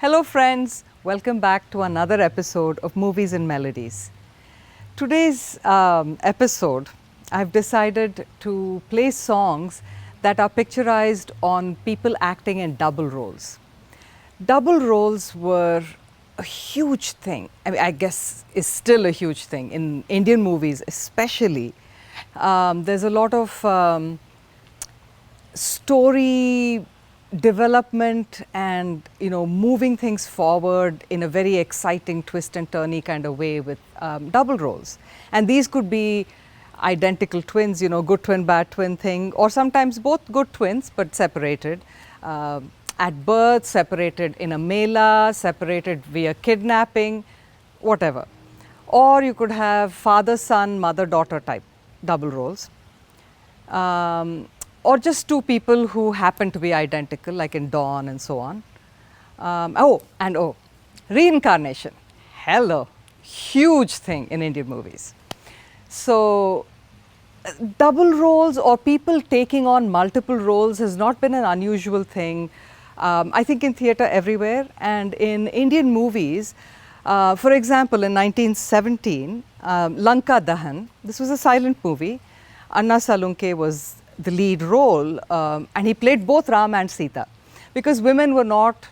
Hello friends, welcome back to another episode of Movies and Melodies. Today's episode, I've decided to play songs that are picturized on people acting in double roles. Double roles were a huge thing. I guess is still a huge thing in Indian movies especially. There's a lot of story development and moving things forward in a very exciting twist and turny kind of way with double roles, and these could be identical twins, good twin bad twin thing, or sometimes both good twins but separated at birth, separated in a mela, separated via kidnapping, whatever. Or you could have father son, mother daughter type double roles. Or just two people who happen to be identical, like in Dawn and so on. Reincarnation. Hello, huge thing in Indian movies. So, double roles or people taking on multiple roles has not been an unusual thing, I think, in theatre everywhere. And in Indian movies, for example, in 1917, Lanka Dahan, this was a silent movie. Anna Salunke was the lead role, and he played both Ram and Sita, because women were not,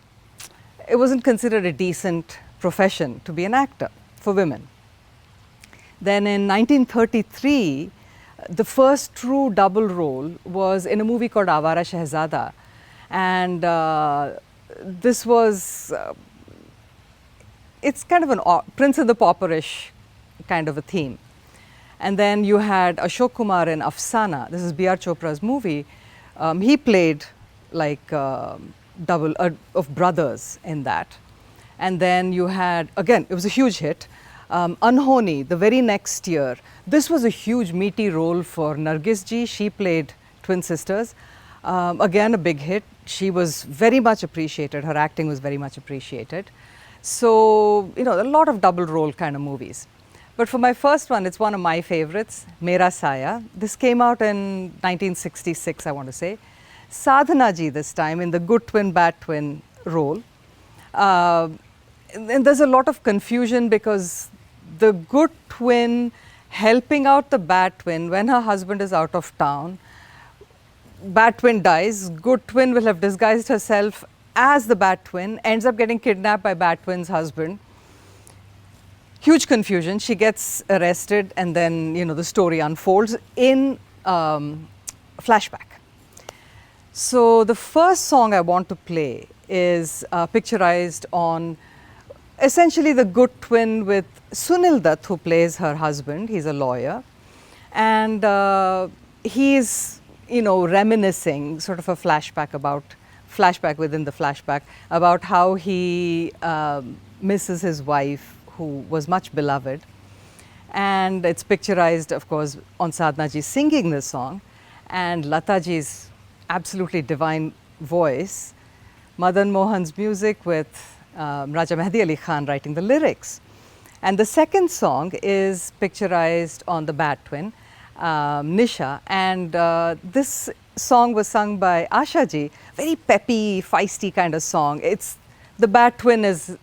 it wasn't considered a decent profession to be an actor for women. Then in 1933, the first true double role was in a movie called Avara Shehzada, and this was, it's kind of an Prince and the Pauperish kind of a theme. And then you had Ashok Kumar in Afsana. This is B.R. Chopra's movie. He played like double of brothers in that. And then you had, again, it was a huge hit, Anhoni, the very next year. This was a huge meaty role for Nargis ji. She played twin sisters. Again, a big hit. She was very much appreciated. Her acting was very much appreciated. So, a lot of double role kind of movies. But for my first one, it's one of my favorites, Mera Saya. This came out in 1966, I want to say. Sadhana ji this time in the good twin, bad twin role. And there's a lot of confusion because the good twin helping out the bad twin when her husband is out of town, bad twin dies, good twin will have disguised herself as the bad twin, ends up getting kidnapped by bad twin's husband. Huge confusion. She gets arrested, and then the story unfolds in flashback. So the first song I want to play is picturized on essentially the good twin with Sunil Dutt, who plays her husband. He's a lawyer, and he's reminiscing, sort of a flashback within the flashback about how he misses his wife, who was much beloved. And it's picturized, of course, on Sadhana ji singing this song, and Lata ji's absolutely divine voice, Madan Mohan's music with Raja Mehdi Ali Khan writing the lyrics. And the second song is picturized on the bad twin, Nisha, and this song was sung by Asha ji, very peppy, feisty kind of song. The bad twin is,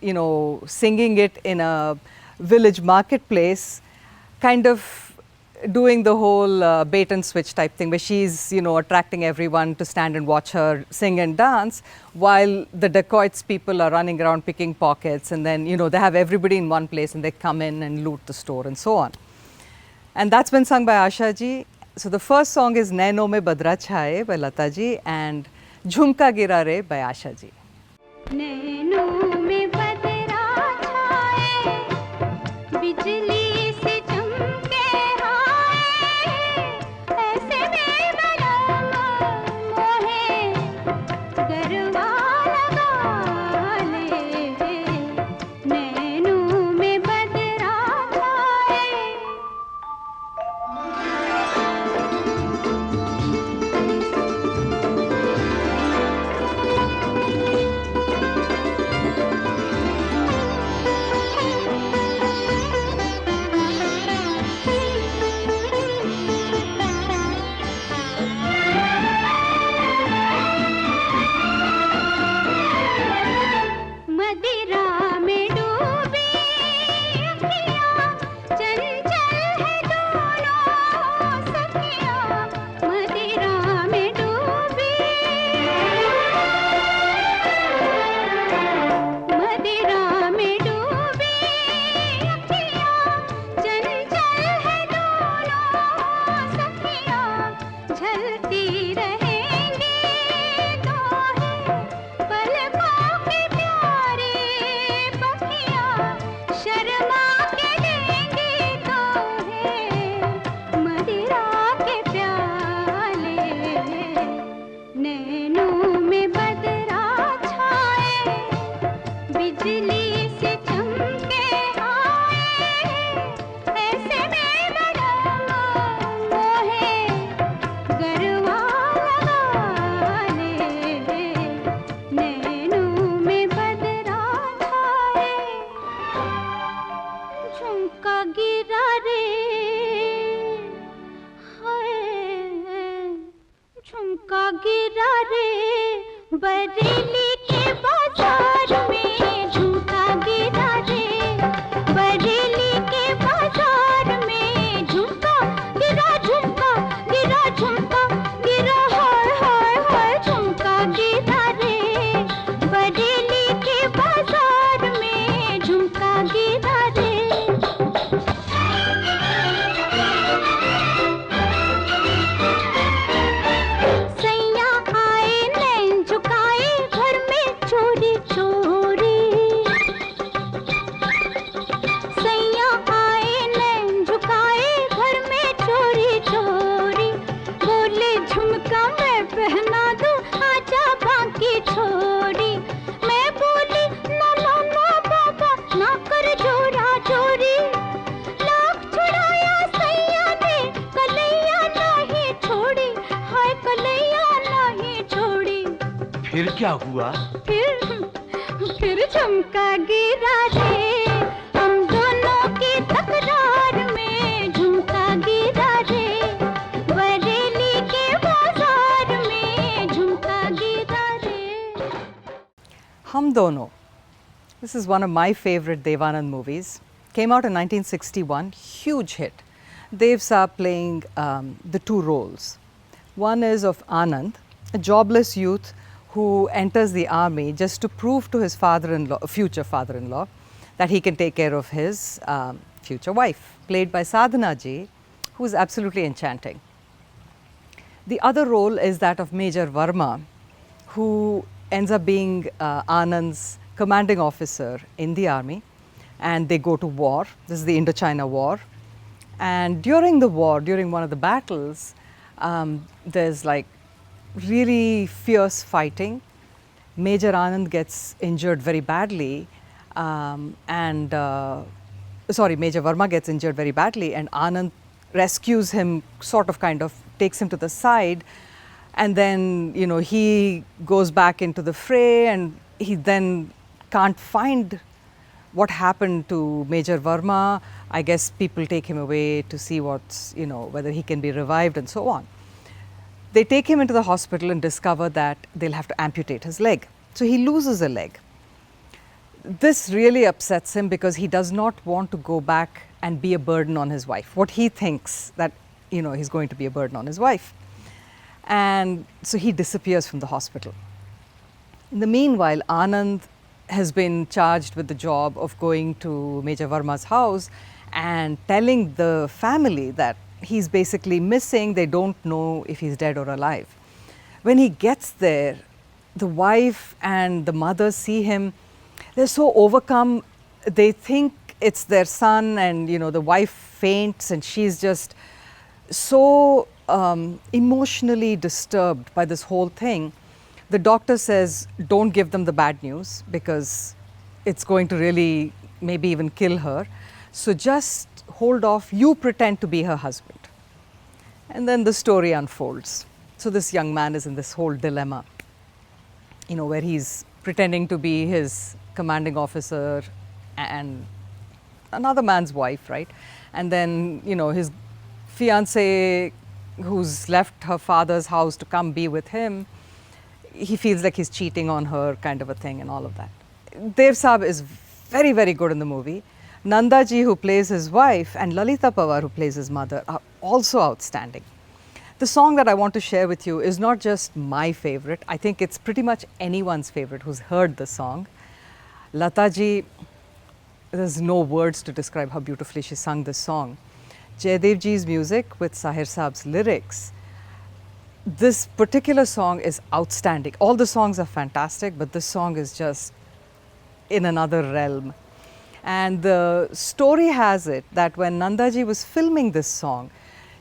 singing it in a village marketplace, kind of doing the whole bait and switch type thing, where she's, attracting everyone to stand and watch her sing and dance, while the dacoits people are running around picking pockets, and then, they have everybody in one place and they come in and loot the store and so on. And that's been sung by Asha ji. So the first song is Naino Mein Badra Chhaye by Lata ji and Jhumka Gira Re by Asha ji. नैनों में बदरा छाए, बिजली से चमके हाय, ऐसे में बलम मोहे गरबा लगा ले, नैनों में बदरा छाए। बरेली के बाजार में झुमका गिरा रे, बरेली के बाजार में झुमका गिरा, झुमका गिरा, झुमका गिरा, हाय हाय हाय झुमका गिरा रे, बरेली के बाजार में झुमका गिरा रे। फिर क्या हुआ? फिर झुमका गिरा रे, हम दोनों की तकरार में झुमका गिरा रे, बरेली के बाजार में झुमका गिरा रे। Hum Dono. This is one of my favorite Devanand movies. Came out in 1961, huge hit. Dev Saab playing the two roles. One is of Anand, a jobless youth who enters the army just to prove to his father-in-law, future father-in-law, that he can take care of his future wife, played by Sadhana ji, who is absolutely enchanting. The other role is that of Major Verma, who ends up being Anand's commanding officer in the army, and they go to war. This is the Indochina War. And during the war, during one of the battles, there's like really fierce fighting. Major Anand gets injured very badly, Major Verma gets injured very badly, and Anand rescues him, sort of kind of takes him to the side, and then he goes back into the fray, and he then can't find what happened to Major Verma. I guess people take him away to see what's, whether he can be revived and so on. They take him into the hospital and discover that they'll have to amputate his leg. So he loses a leg. This really upsets him because he does not want to go back and be a burden on his wife. What he thinks that, he's going to be a burden on his wife. And so he disappears from the hospital. In the meanwhile, Anand has been charged with the job of going to Major Verma's house and telling the family that he's basically missing. They don't know if he's dead or alive. When he gets there, the wife and the mother see him. They're so overcome. They think it's their son, and the wife faints, and she's just so emotionally disturbed by this whole thing. The doctor says, don't give them the bad news because it's going to really maybe even kill her. So just hold off, you pretend to be her husband. And then the story unfolds. So this young man is in this whole dilemma, where he's pretending to be his commanding officer and another man's wife, right? And then, his fiancée, who's left her father's house to come be with him, he feels like he's cheating on her, kind of a thing, and all of that. Dev Saab is very, very good in the movie. Nanda ji, who plays his wife, and Lalita Pawar, who plays his mother, are also outstanding. The song that I want to share with you is not just my favorite. I think it's pretty much anyone's favorite who's heard the song. Lata ji, there's no words to describe how beautifully she sung this song. Jaidev ji's music with Sahir Saab's lyrics. This particular song is outstanding. All the songs are fantastic, but this song is just in another realm. And the story has it that when Nandaji was filming this song,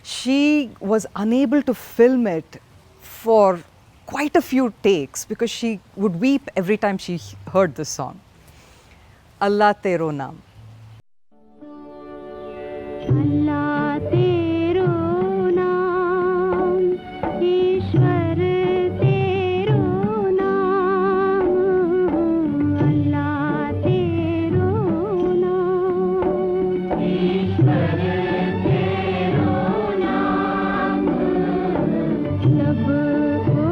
she was unable to film it for quite a few takes because she would weep every time she heard this song. Allah Tero Naam. Allah Tero Naam, Ishwar Tero Naam, Allah Tero Naam, Ishwar Tero Naam, Sab ko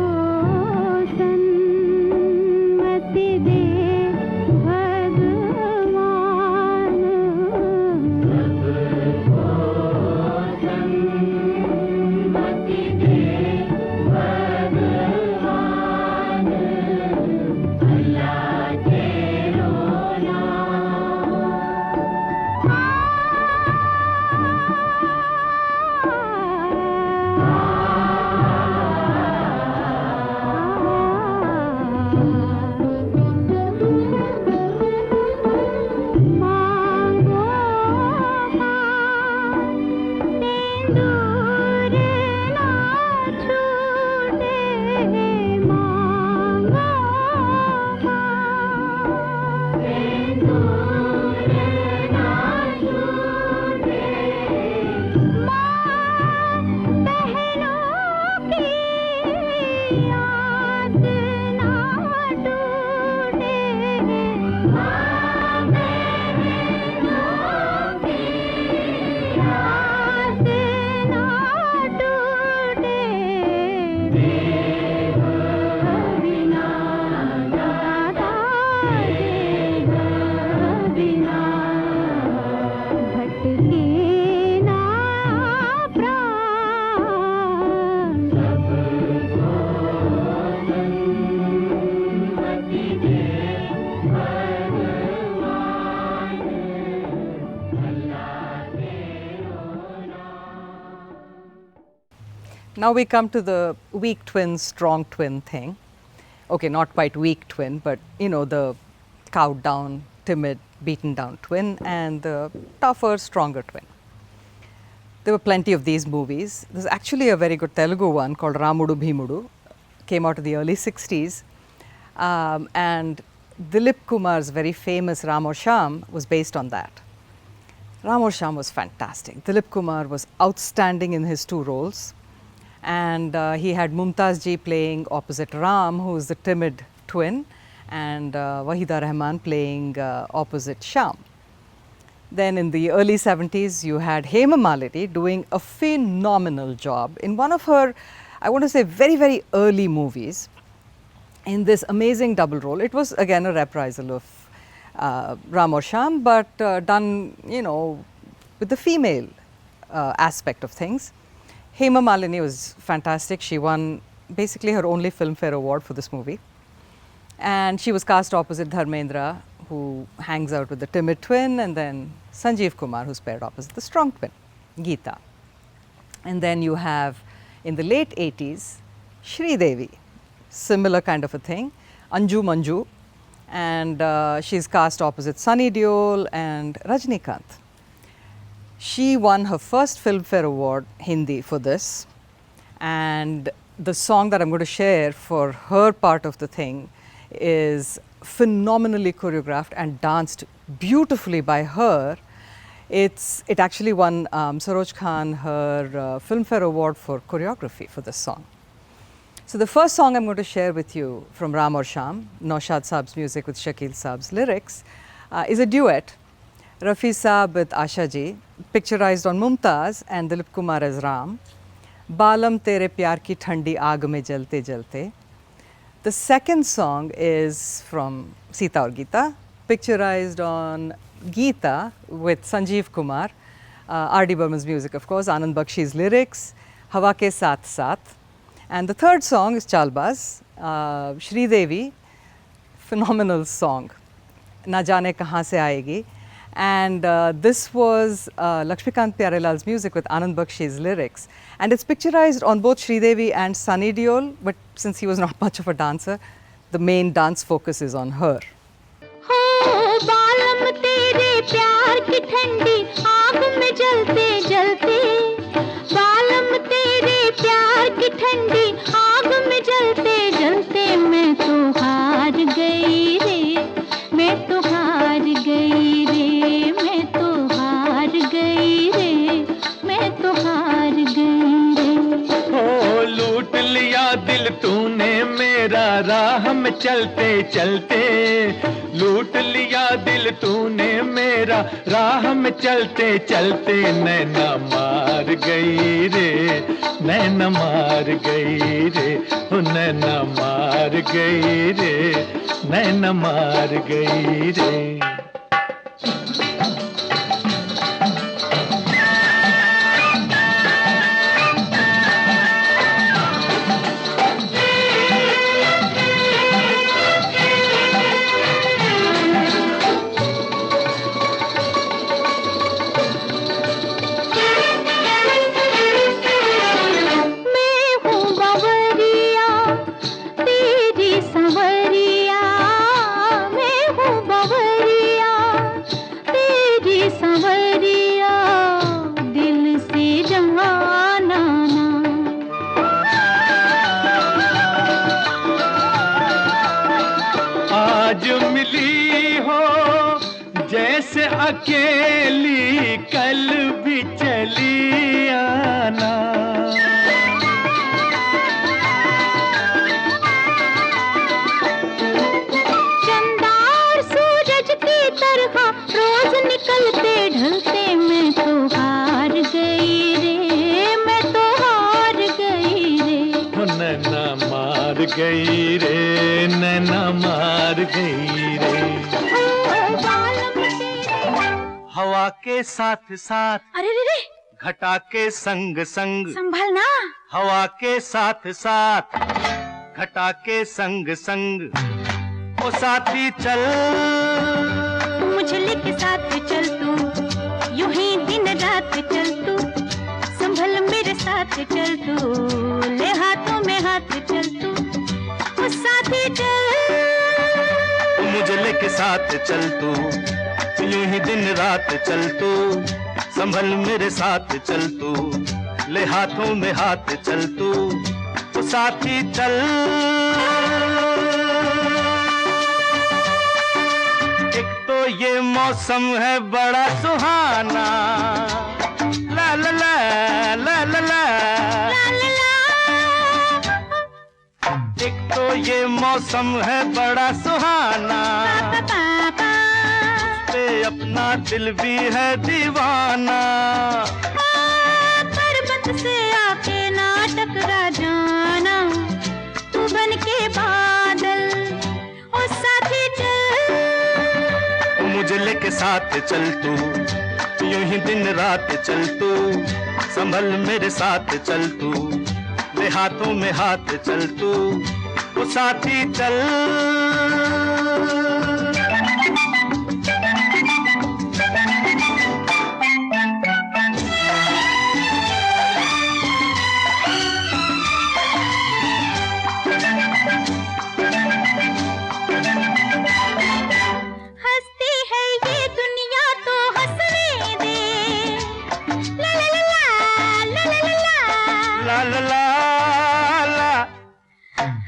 Now we come to the weak twin, strong twin thing. Okay, not quite weak twin, but you know, the cowed down, timid, beaten down twin and the tougher, stronger twin. There were plenty of these movies. There's actually a very good Telugu one called Ramudu Bhimudu, came out in the early 60s. And Dilip Kumar's very famous Ram Aur Shyam was based on that. Ram Aur Shyam was fantastic. Dilip Kumar was outstanding in his two roles. And he had Mumtaz ji playing opposite Ram, who is the timid twin, and Wahida Rahman playing opposite Shyam. Then in the early 70s, you had Hema Malini doing a phenomenal job in one of her, I want to say, very, very early movies in this amazing double role. It was again a reprisal of Ram Aur Shyam, but done, you know, with the female aspect of things. Hema Malini was fantastic. She won basically her only Filmfare Award for this movie. And she was cast opposite Dharmendra, who hangs out with the timid twin, and then Sanjeev Kumar, who's paired opposite the strong twin, Geeta. And then you have, in the late 80s, Shri Devi, similar kind of a thing, Anju Manju, and she's cast opposite Sunny Deol and Rajnikant. She won her first Filmfare Award, Hindi, for this, and the song that I'm going to share for her part of the thing is phenomenally choreographed and danced beautifully by her. It actually won Saroj Khan her Filmfare Award for choreography for this song. So the first song I'm going to share with you from Ram Aur Shyam, Naushad Saab's music with Shakil Saab's lyrics, is a duet. Rafi Saab with Asha ji, picturized on Mumtaz and Dilip Kumar as Ram. Balam tere pyar ki thandi aag mein jalte jalte. The second song is from Sita aur Geeta, picturized on Geeta with Sanjeev Kumar, R.D. Burman's music, of course, Anand Bakshi's lyrics, Hawa ke Saath Saath. And the third song is Chalbaz, Shri Devi, phenomenal song, Na Jaane Kahan Se Aayegi. And this was Lakshmikant Pyarelal's music with Anand Bakshi's lyrics. And it's picturized on both Sridevi and Sunny Deol, but since he was not much of a dancer, the main dance focus is on her. हो बालम तेरे प्यार की ठंडी आग में जलते जलते बालम तेरे प्यार की ठंडी आग में जलते जलते मैं तो हार गई रे मैं तो हार गई रे मैं तो हार गई रे मैं तो हार गई रे ओ लूट लिया दिल तूने मेरा राह में चलते चलते लूट लिया दिल तूने मेरा राह में चलते चलते नैना मार गई रे नैना मार गई रे ओ नैना मार गई रे नैना मार गई रे अकेली कल भी चली आना चंदा और सूरज की तरह रोज निकलते ढलते मैं तो हार गई रे मैं तो हार गई रे नैना मार गई रे नैना मार गई रे हवा के साथ साथ अरे रे रे घटा के संग संग संभलना हवा के साथ साथ घटा के संग संग ओ साथी चल मुझे लेके साथ चल तू यूं ही दिन रात चल तू संभल मेरे साथ हाथ चल तू, ले हाथों में हाथ चल तू, ओ साथी चल, मुझे लेके साथ चल तू, यूं ही दिन रात चल तू, संभल मेरे साथ चल तू, ले हाथों में हाथ चल तू, ओ साथी चल। एक तो ये मौसम है बड़ा सुहाना, ला ला ला ला ला ला, ला ला ला। एक तो ये मौसम है बड़ा सुहाना, पापा पे अपना दिल भी है दीवाना, पर्वत से आके ना टकरा जाना, तू बन के बादल, ओ साथी चल, मुझे लेके साथ चल तू, यूं ही दिन रात चल तू, संभल मेरे साथ चल तू, ले हाथों में हाथ चल तू, वो साथी चल। हंसती है ये दुनिया तो हंसने दे, ला ला ला ला ला ला ला, ला ला ला ला,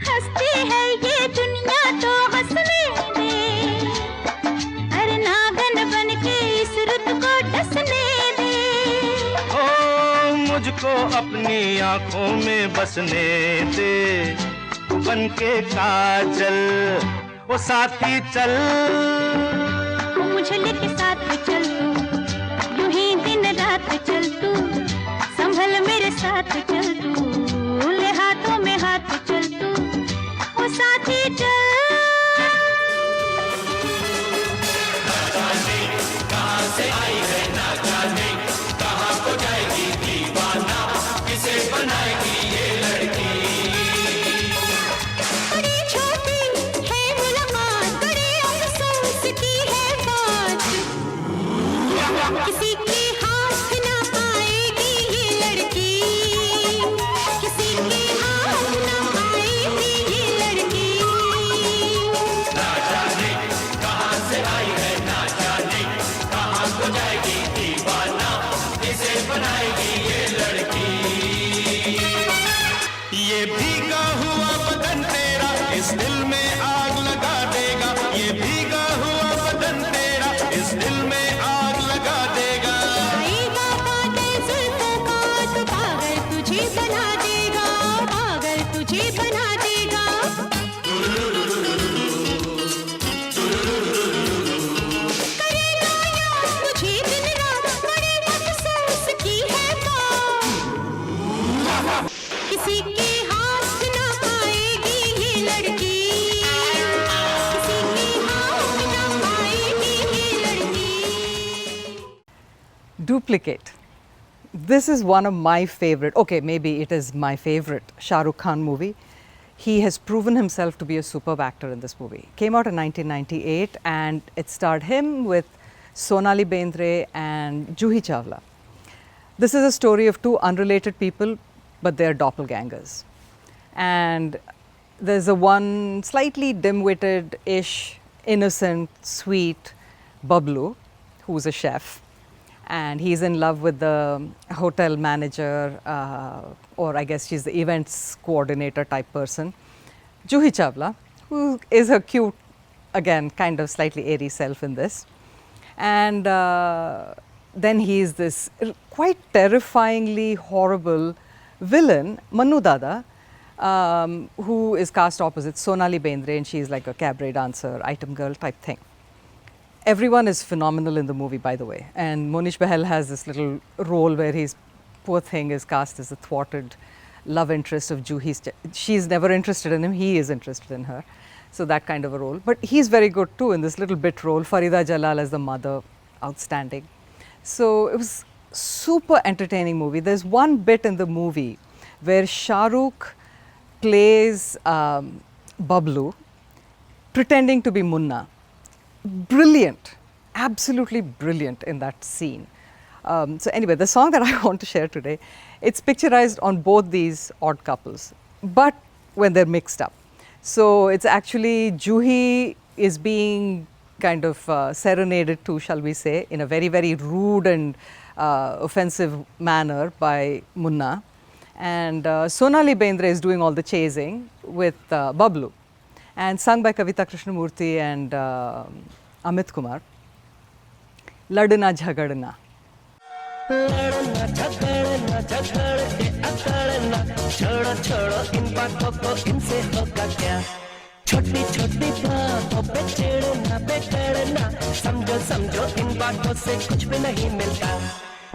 हंसती है ये दुनिया तो हंसने दे, अरे नागन बन के इस रुत को डसने दे, ओ मुझको अपनी आंखों में बसने दे, तू बन के काजल, वो साथी चल, मुझे लेके साथ चल तू, यूं ही दिन रात चल तू, संभल मेरे साथ चल तू, ले हाथों में हाथ चल तू, ओ साथी चल। बड़ी छोटी है मुलाकात, बड़े अफसोस की है बात, किसी के हाथ ना आएगी ये लड़की, किसी के हाथ ना आएगी ये लड़की, ये भीगा हुआ बदन तेरा इस दिल में आग लगा देगा, ये भीगा हुआ बदन तेरा इस दिल में आग लगा देगा, आएगा बातें जुल्फों का तो पागल तुझे बना देगा, पागल तुझे बना देगा, करेगा याद मुझे दिन रात, बड़े अफसोस की है बात, किसी के हाथ ना आएगी ये लड़की, किसी के हाथ ना आएगी ये लड़की। Duplicate. This is one of my favorite, okay, maybe it is my favorite Shah Rukh Khan movie. He has proven himself to be a superb actor in this movie. Came out in 1998 and it starred him with Sonali Bendre and Juhi Chawla. This is a story of two unrelated people, but they're doppelgangers. And there's a one slightly dim-witted-ish, innocent, sweet Bablu, who's a chef. And he's in love with the hotel manager, or I guess she's the events coordinator type person, Juhi Chawla, who is her cute, again, kind of slightly airy self in this. And then he's this quite terrifyingly horrible villain, Manu Dada, who is cast opposite Sonali Bendre, and she's like a cabaret dancer, item girl type thing. Everyone is phenomenal in the movie, by the way. And Monish Bahal has this little role where he's, poor thing, is cast as the thwarted love interest of Juhi's. She's never interested in him, he is interested in her. So that kind of a role. But he's very good too in this little bit role. Farida Jalal as the mother, outstanding. So it was super entertaining movie. There's one bit in the movie where Shah Rukh plays Bablu pretending to be Munna. Brilliant, absolutely brilliant in that scene. So anyway, the song that I want to share today, it's picturized on both these odd couples, but when they're mixed up. So it's actually Juhi is being kind of serenaded to, shall we say, in a very, very rude and offensive manner by Munna. And Sonali Bendre is doing all the chasing with Bablu, and sung by Kavita Krishnamurthy and Amit Kumar. Ladna Jhagadna. लड़ना झगड़ना झगड़ के अकड़ना छोड़ो छोड़ो इन बातों को इनसे होगा क्या छोटी छोटी बातों पे चिढ़ना बिगड़ना समझो समझो इन बातों से कुछ भी नहीं मिलता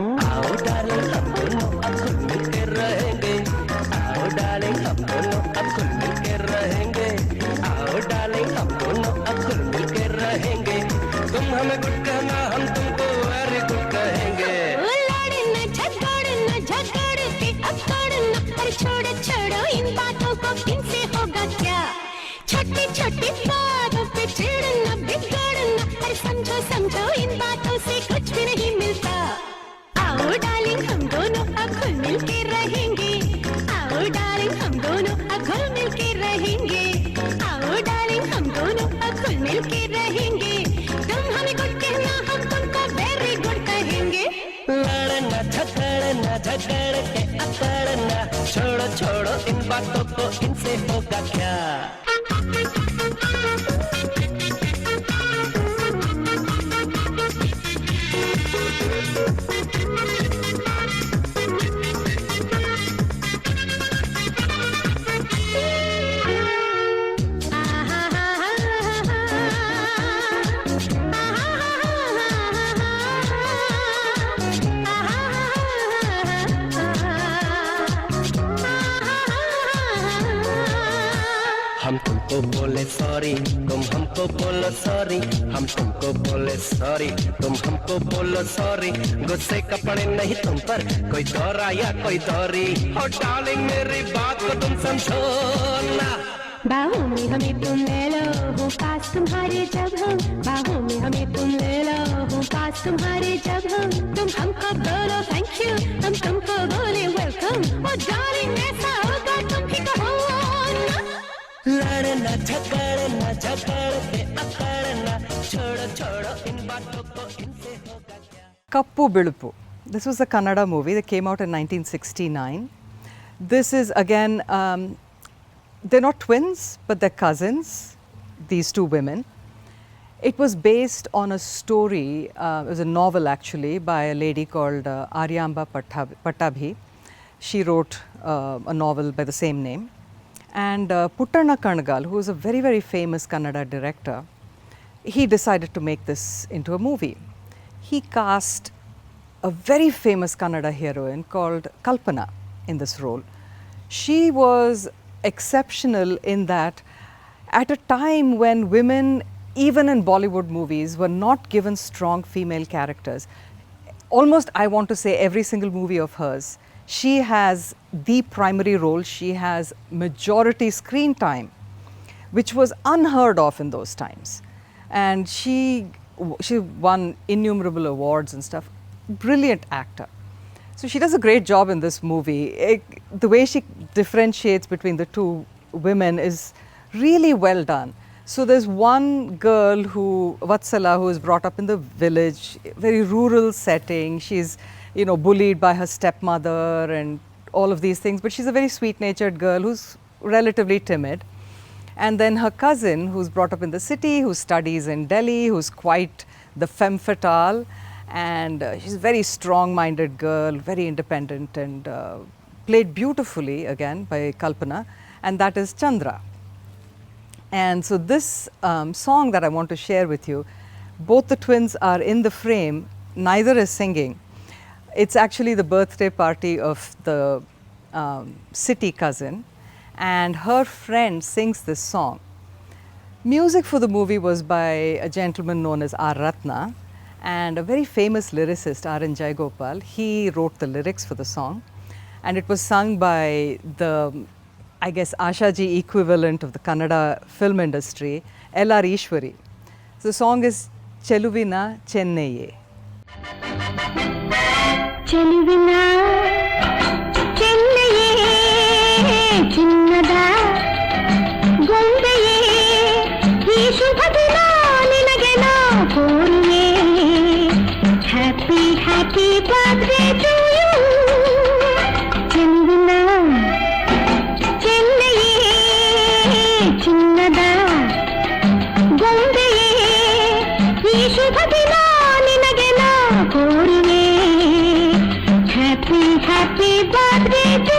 आओ डार्लिंग हम दोनों अब खुल मिल के रहेंगे आओ डार्लिंग हम दोनों अब खुल मिल के रहेंगे आओ डार्लिंग हम दोनों अब खुल मिल के रहेंगे तुम हमें गुड कहना हम तुमको वेरी गुड कहेंगे छोड़ो छोड़ो इन बातों को इनसे होगा क्या छोटी छोटी बातों पे चिढ़ना बिगड़ना अरे समझो समझो इन बातों से कुछ भी नहीं मिलता आओ डार्लिंग हम दोनों अब घुल मिल के रहेंगे आओ डार्लिंग हम दोनों अब घुल मिल के रहेंगे आओ डार्लिंग हम दोनों अब घुल मिल के रहेंगे तुम हमें गुड कहना हम तुमको वेरी गुड कहेंगे लड़ना झगड़ना झगड़ के अकड़ना छोड़ो छोड़ो इन बातों को इनसे होगा क्या हम तुमको बोले सॉरी तुम हमको बोलो सॉरी हम तुमको बोले सॉरी तुम हमको बोलो सॉरी गुस्से का पड़े नहीं तुम पर कोई दौरा या कोई दौरी हो डार्लिंग मेरी बात को तुम समझो ना बाहों में हमें तुम ले लो हो पास तुम्हारे जब हम बाहों में हमें तुम ले लो हो पास तुम्हारे जब हम तुम हमको बोलो थैंक यू हम तुमको बोले वेलकम ओ डार्लिंग ऐसा होगा तुम ही कहो ना लड़ना झगड़ना झगड़ के अकड़ना छोड़ो छोड़ो इन बातों को इनसे होगा क्या Kappu Bilupu. This was a Kannada movie that came out in 1969. This is again, they're not twins, but they're cousins, these two women. It was based on a story, it was a novel actually, by a lady called Aryamba Pattabhi. She wrote a novel by the same name. And Puttanna Kanagal, who is a very, very famous Kannada director, he decided to make this into a movie. He cast a very famous Kannada heroine called Kalpana in this role. She was exceptional in that at a time when women, even in Bollywood movies, were not given strong female characters. Almost, I want to say, every single movie of hers, she has the primary role, she has majority screen time, which was unheard of in those times. And she won innumerable awards and stuff. Brilliant actor. So she does a great job in this movie. The way she differentiates between the two women is really well done. So there's one girl Vatsala, who is brought up in the village, very rural setting. She's, you know, bullied by her stepmother and all of these things, but she's a very sweet-natured girl who's relatively timid. And then her cousin, who's brought up in the city, who studies in Delhi, who's quite the femme fatale, and she's a very strong-minded girl, very independent, and played beautifully again by Kalpana, and that is Chandra. And so this song that I want to share with you, both the twins are in the frame, neither is singing. It's actually the birthday party of the city cousin, and her friend sings this song. Music for the movie was by a gentleman known as R. Ratna, and a very famous lyricist, R. N. Jayagopal. He wrote the lyrics for the song, and it was sung by the, I guess, Ashaji equivalent of the Kannada film industry, L.R. Ishwari. So the song is Cheluvina Chennaiye. ಚೆಲುವಿನ ಚೆನ್ನೆಯೇ ಚಿನ್ನದ ಗೊಂಬೆಯೇ ಈ ಶುಭ ದಿನ ನಿನಗೆ ನಾ ಕೋರುವೆ happy happy birthday to you ಚೆಲುವಿನ ಚೆನ್ನೆಯೇ ಚಿನ್ನದ ಗೊಂಬೆಯೇ ಈ ಶುಭ ದಿನ ನಿನಗೆ ನಾ ಕೋರುವೆ happy happy birthday to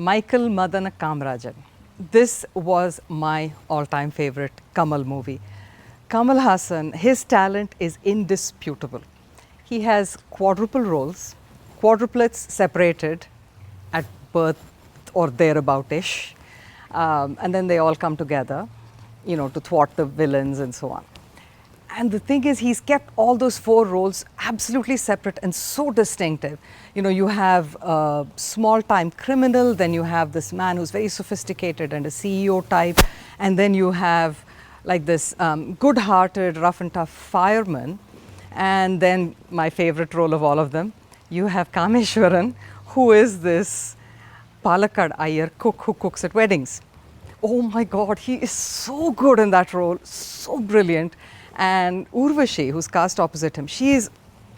Michael Madana Kamrajan. This was my all-time favorite Kamal movie. Kamal Hassan, his talent is indisputable. He has quadruple roles, quadruplets separated at birth or thereabout-ish, and then they all come together, you know, to thwart the villains and so on. And the thing is, he's kept all those four roles absolutely separate and so distinctive. You know, you have a small-time criminal, then you have this man who's very sophisticated and a CEO type, and then you have like this good-hearted, rough and tough fireman. And then my favorite role of all of them, you have Kameshwaran, who is this Palakkad Iyer cook who cooks at weddings. Oh my God, he is so good in that role, so brilliant. And Urvashi, who's cast opposite him, she is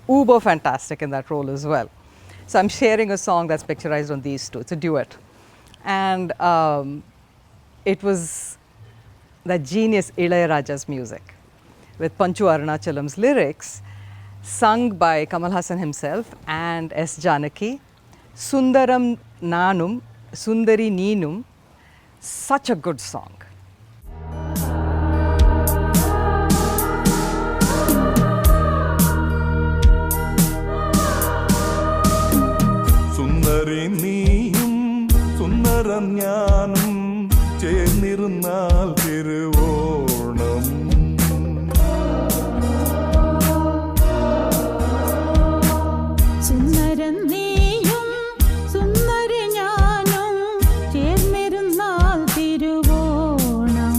uber fantastic in that role as well. So I'm sharing a song that's picturized on these two. It's a duet. And it was that genius Ilayaraja's music with Panchu Arunachalam's lyrics, sung by Kamal Hassan himself and S. Janaki. Sundaram Nanum, Sundari Neenum. Such a good song. നീയും സുന്ദരം ഞാനും ചേർന്നിരുന്നാൽ തിരുവോണം സുന്ദരം നീയും സുന്ദരി ഞാനും ചേർന്നിരുന്നാൽ തിരുവോണം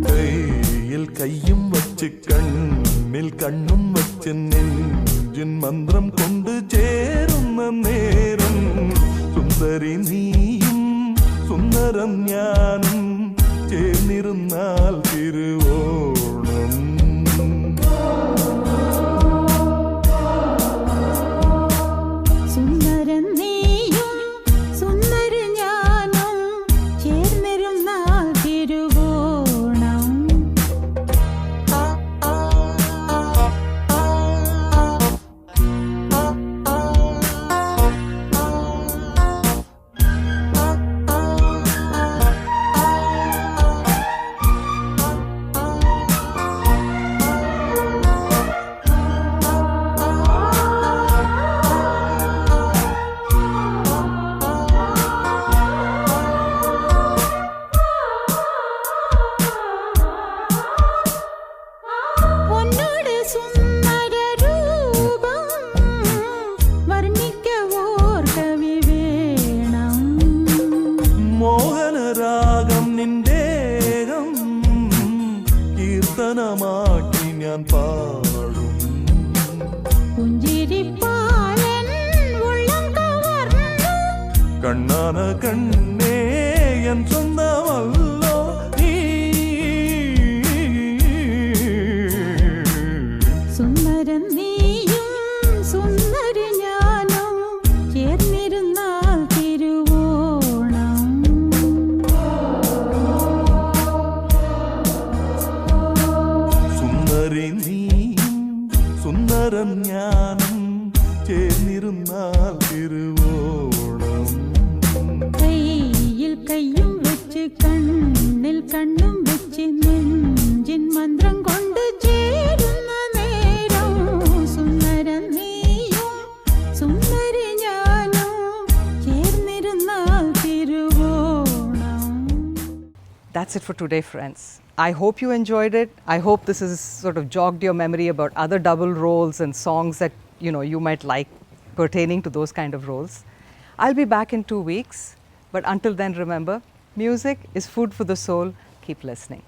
കയ്യിൽ കയ്യും വച്ച് കണ്ണിൽ കണ്ണും വച്ച് നെഞ്ചിൻ മന്ത്രം കൊണ്ട് ചേരുന്ന നേരം സുന്ദരി നീയും സുന്ദരം ഞാനും ചേർന്നിരുന്നാൽ തിരുവോണം സുന്ദരം നീയും സുന്ദരി ഞാനും ചേർന്നിരുന്നാൽ തിരുവോണം ഞാൻ പാടും പുഞ്ചിരിപ്പാലൻ ഉള്ളം കവർന്നു കണ്ണാന കണ്ണേ എൻ സ്വന്തമല്ലോ നീ സുന്ദരൻ നീയും സുന്ദരി ഞാനും ചേർന്നിരുന്നാൽ തിരുവോണം സുന്ദരി നീയും സുന്ദരൻ ഞാനും ചേർന്നിരുന്നാൽ തിരുവോണം കയ്യിൽ കയ്യും വെച്ച് കണ്ണിൽ കണ്ണും വെച്ച് നെഞ്ചിൻ മന്ത്രം കൊണ്ട് ചേരുന്ന നേരം സുന്ദരൻ നീയും സുന്ദരി ഞാനും ചേർന്നിരുന്നാൽ Thiruvonam. That's it for today, friends. I hope you enjoyed it. I hope this has sort of jogged your memory about other double roles and songs that you might like pertaining to those kind of roles. I'll be back in 2 weeks, but until then, remember, music is food for the soul. Keep listening.